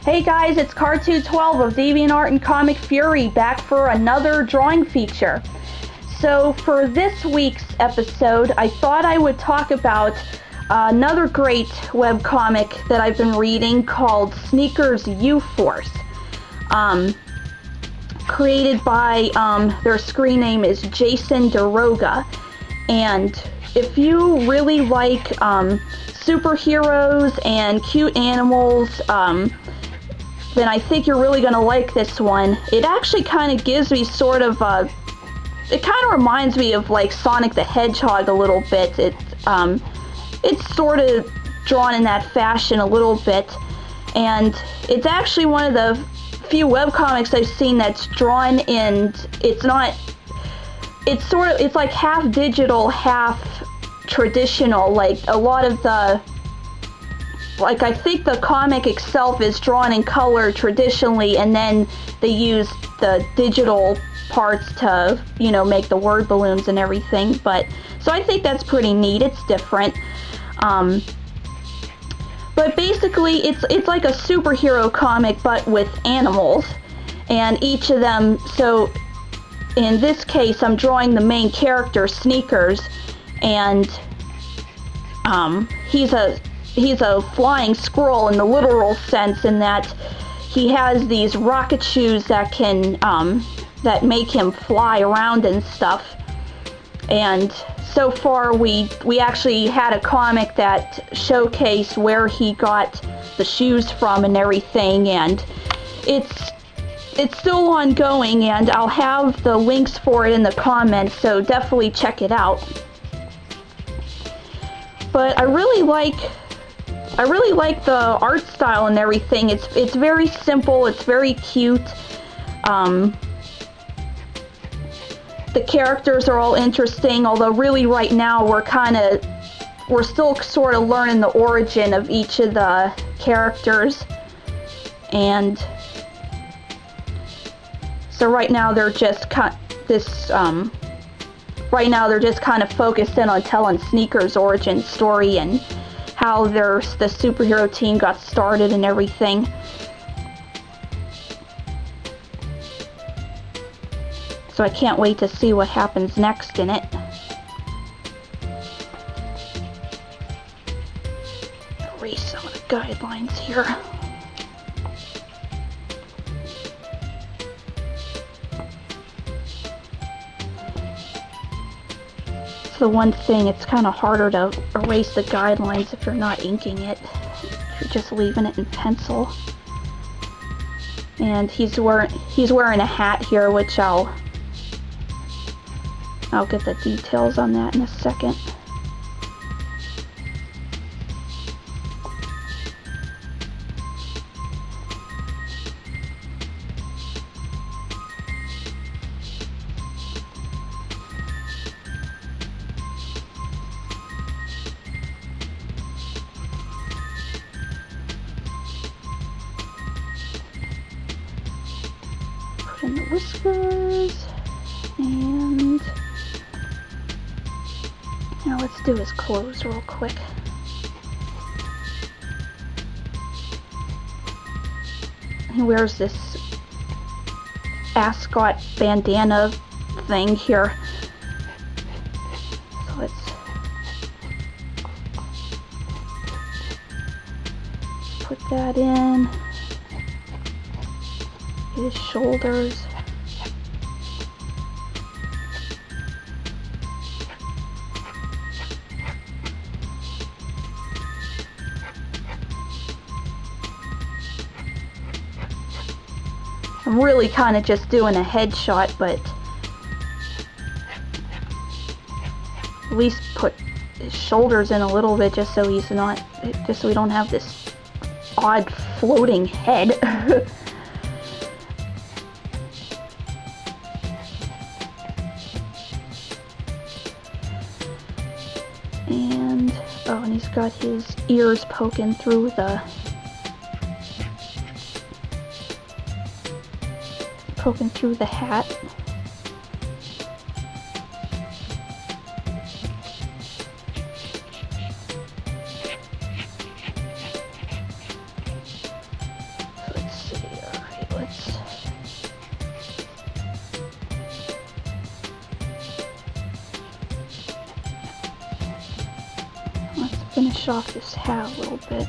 Hey guys, it's Cartoon12 of DeviantArt and Comic Fury back for another drawing feature. So for this week's episode, I thought I would talk about another great webcomic that I've been reading called Sneakers U-Force. Created by, their screen name is Jason DeRoga. And if you really like superheroes and cute animals, then I think you're really going to like this one. It actually kind of gives me sort of it kind of reminds me of like Sonic the Hedgehog a little bit. It's sort of drawn in that fashion a little bit, and it's actually one of the few webcomics I've seen that's drawn in, it's like half digital, half traditional. Like a lot of the, like I think the comic itself is drawn in color traditionally, and then they use the digital parts to, you know, make the word balloons and everything. But so I think that's pretty neat. It's different. But basically it's like a superhero comic but with animals, and each of them, so in this case I'm drawing the main character, Sneakers, and he's a flying squirrel in the literal sense, in that he has these rocket shoes that can that make him fly around and stuff. And so far we actually had a comic that showcased where he got the shoes from and everything, and it's still ongoing, and I'll have the links for it in the comments, so definitely check it out. But I really like the art style and everything. It's very simple, it's very cute. The characters are all interesting, although really right now we're still sort of learning the origin of each of the characters. And so right now they're just kind of focused in on telling Sneakers' origin story and how the superhero team got started and everything. So I can't wait to see what happens next in it. Erase some of the guidelines here. It's the one thing, it's kind of harder to erase the guidelines if you're not inking it, if you're just leaving it in pencil. And he's wearing a hat here, which I'll get the details on that in a second. Put in the whiskers, and now let's do his clothes real quick. He wears this ascot bandana thing here. So let's put that in. His shoulders. I'm really kind of just doing a headshot, but at least put his shoulders in a little bit just so he's not, just so we don't have this odd floating head. And he's got his ears poking through the hat. finish off this hat a little bit.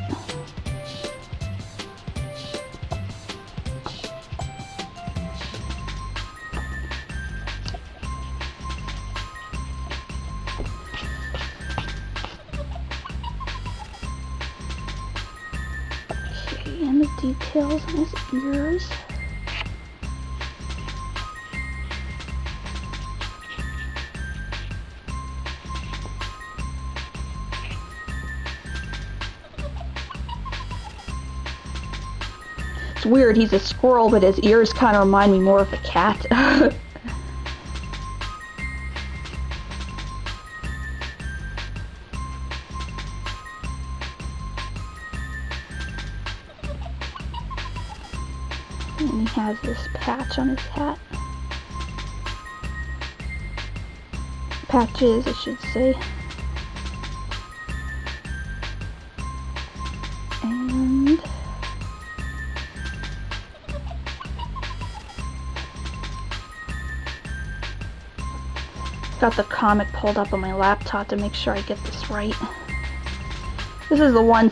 Okay, and the details on his ears. It's weird, he's a squirrel, but his ears kind of remind me more of a cat. And he has this patch on his hat. Patches, I should say. And got the comic pulled up on my laptop to make sure I get this right. This is the one of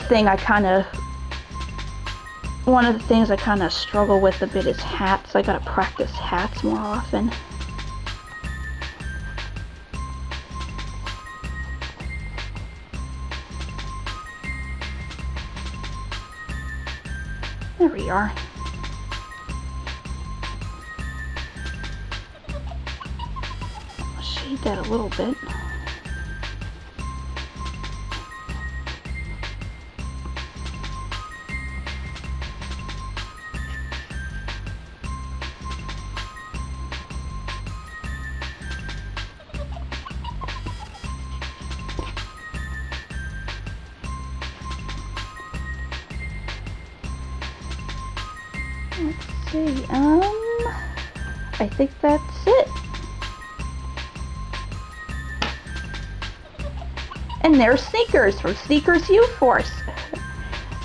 the things I kind of struggle with a bit is hats. I gotta practice hats more often. There we are. I'll shade that a little bit. Let's see, I think that's it. And there's Sneakers from Sneakers U-Force.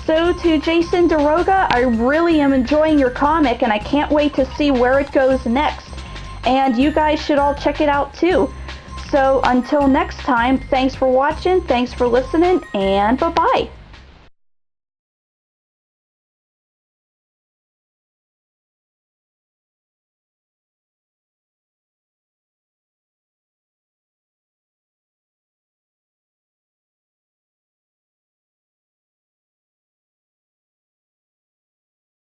So to Jason DeRoga, I really am enjoying your comic and I can't wait to see where it goes next. And you guys should all check it out too. So until next time, thanks for watching, thanks for listening, and bye-bye.